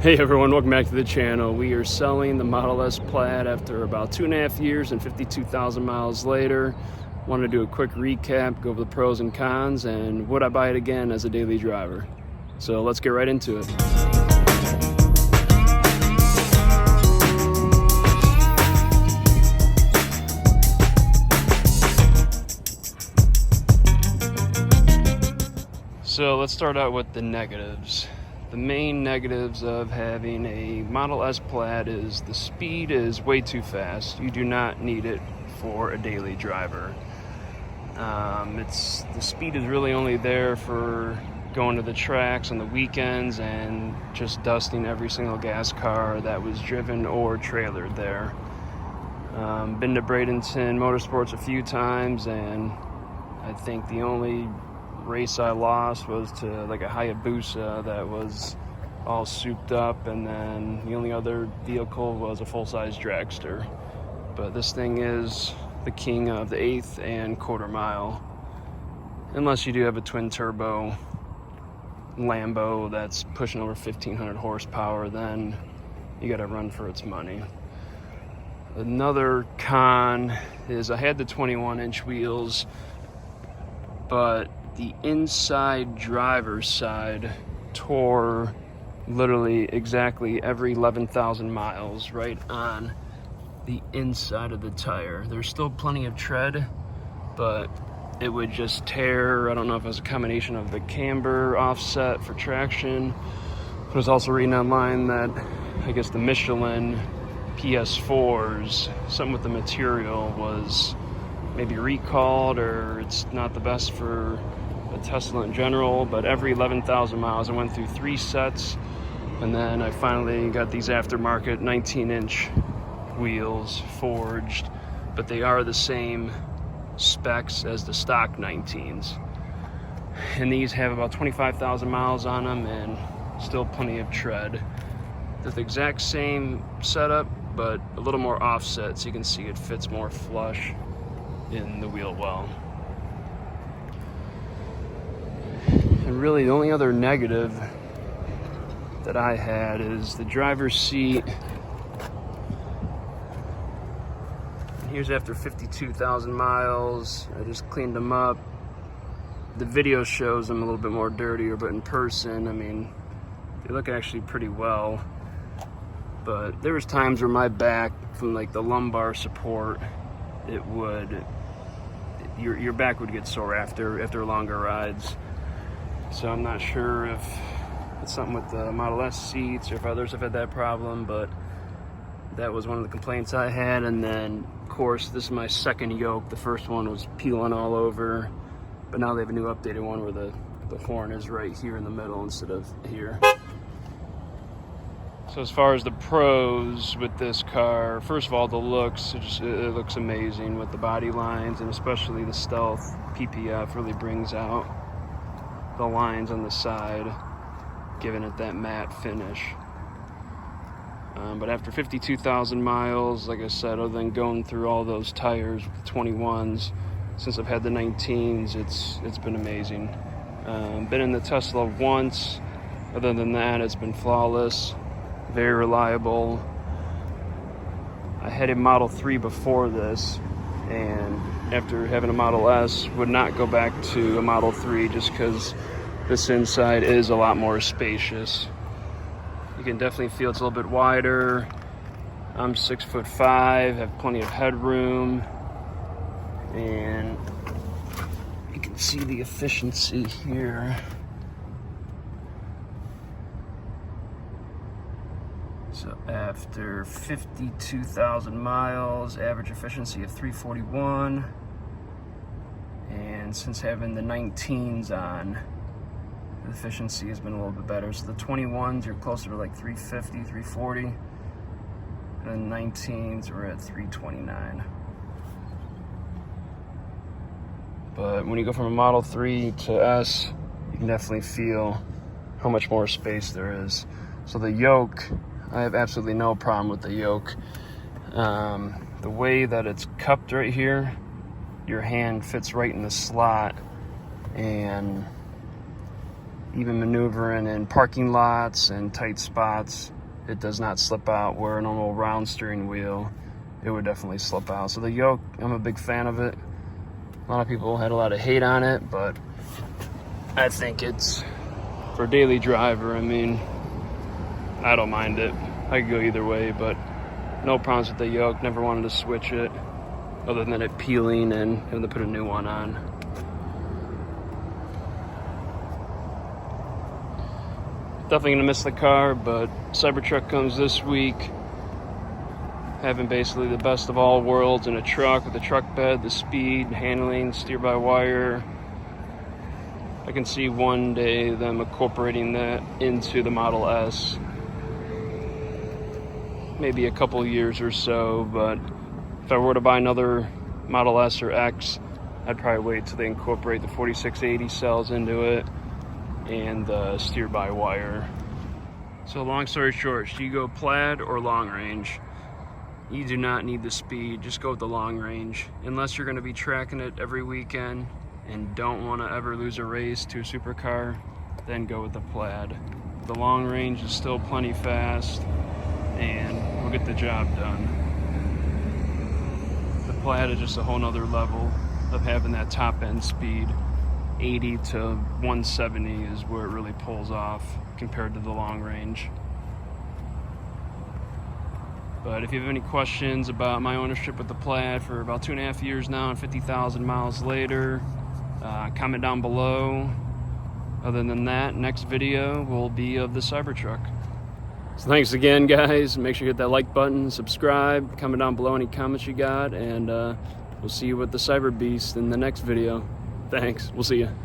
Hey everyone, welcome back to the channel. We are selling the Model S Plaid after about 2.5 years and 52,000 miles later. Want to do a quick recap, go over the pros and cons, and would I buy it again as a daily driver? So let's get right into it. So let's start out with the negatives. The main negatives of having a Model S Plaid is the speed is way too fast. You do not need it for a daily driver. The speed is really only there for going to the tracks on the weekends and just dusting every single gas car that was driven or trailered there. Been to Bradenton Motorsports a few times, and I think the only race I lost was to like a Hayabusa that was all souped up, and then the only other vehicle was a full-size dragster. But this thing is the king of the eighth and quarter mile, unless you do have a twin turbo Lambo that's pushing over 1,500 horsepower, then you gotta run for its money. Another con is I had the 21-inch wheels, but the inside driver's side tore literally exactly every 11,000 miles right on the inside of the tire. There's still plenty of tread, but it would just tear. I don't know if it was a combination of the camber offset for traction, but I was also reading online that I guess the Michelin PS4s, something with the material was maybe recalled, or it's not the best for a Tesla in general. But every 11,000 miles I went through 3 sets, and then I finally got these aftermarket 19-inch wheels forged, but they are the same specs as the stock 19s, and these have about 25,000 miles on them and still plenty of tread. They're the exact same setup, but a little more offset, so you can see it fits more flush in the wheel well. And really the only other negative that I had is the driver's seat. And here's after 52,000 miles. I just cleaned them up. The video shows them a little bit more dirtier, but in person, I mean, they look actually pretty well. But there was times where my back, from like the lumbar support, your back would get sore after longer rides. So I'm not sure if it's something with the Model S seats or if others have had that problem, but that was one of the complaints I had. And then, of course, this is my second yoke. The first one was peeling all over, but now they have a new updated one where the horn is right here in the middle instead of here. So as far as the pros with this car, first of all, the looks, it looks amazing with the body lines, and especially the Stealth PPF really brings out the lines on the side, giving it that matte finish. But after 52,000 miles, like I said, other than going through all those tires with the 21s, since I've had the 19s, it's been amazing. Been in the Tesla once. Other than that, it's been flawless. Very reliable. I had a Model 3 before this, and after having a Model S, would not go back to a Model 3 just because this inside is a lot more spacious. You can definitely feel it's a little bit wider. I'm 6'5", have plenty of headroom, and you can see the efficiency here. So after 52,000 miles, average efficiency of 341. And since having the 19s on, the efficiency has been a little bit better. So the 21s, you're closer to like 350, 340. And the 19s, we're at 329. But when you go from a Model 3 to S, you can definitely feel how much more space there is. So the yoke, I have absolutely no problem with the yoke. The way that it's cupped right here, your hand fits right in the slot, and even maneuvering in parking lots and tight spots, it does not slip out, where a normal round steering wheel, it would definitely slip out. So the yoke, I'm a big fan of it. A lot of people had a lot of hate on it, but I think it's, for a daily driver, I mean, I don't mind it. I could go either way, but no problems with the yoke. Never wanted to switch it, other than it peeling and having to put a new one on. Definitely gonna miss the car, but Cybertruck comes this week, having basically the best of all worlds in a truck, with the truck bed, the speed, handling, steer-by-wire. I can see one day them incorporating that into the Model S. Maybe a couple years or so, but if I were to buy another Model S or X, I'd probably wait till they incorporate the 4680 cells into it and the steer-by-wire. So long story short, should you go Plaid or long range? You do not need the speed, just go with the long range. Unless you're gonna be tracking it every weekend and don't wanna ever lose a race to a supercar, then go with the Plaid. The long range is still plenty fast and we'll get the job done. The Plaid is just a whole nother level of having that top end speed. 80 to 170 is where it really pulls off compared to the long range. But if you have any questions about my ownership with the Plaid for about 2.5 years now and 50,000 miles later, comment down below. Other than that, next video will be of the Cybertruck. So thanks again, guys. Make sure you hit that like button, subscribe, comment down below any comments you got, and we'll see you with the Cyber Beast in the next video. Thanks. We'll see you.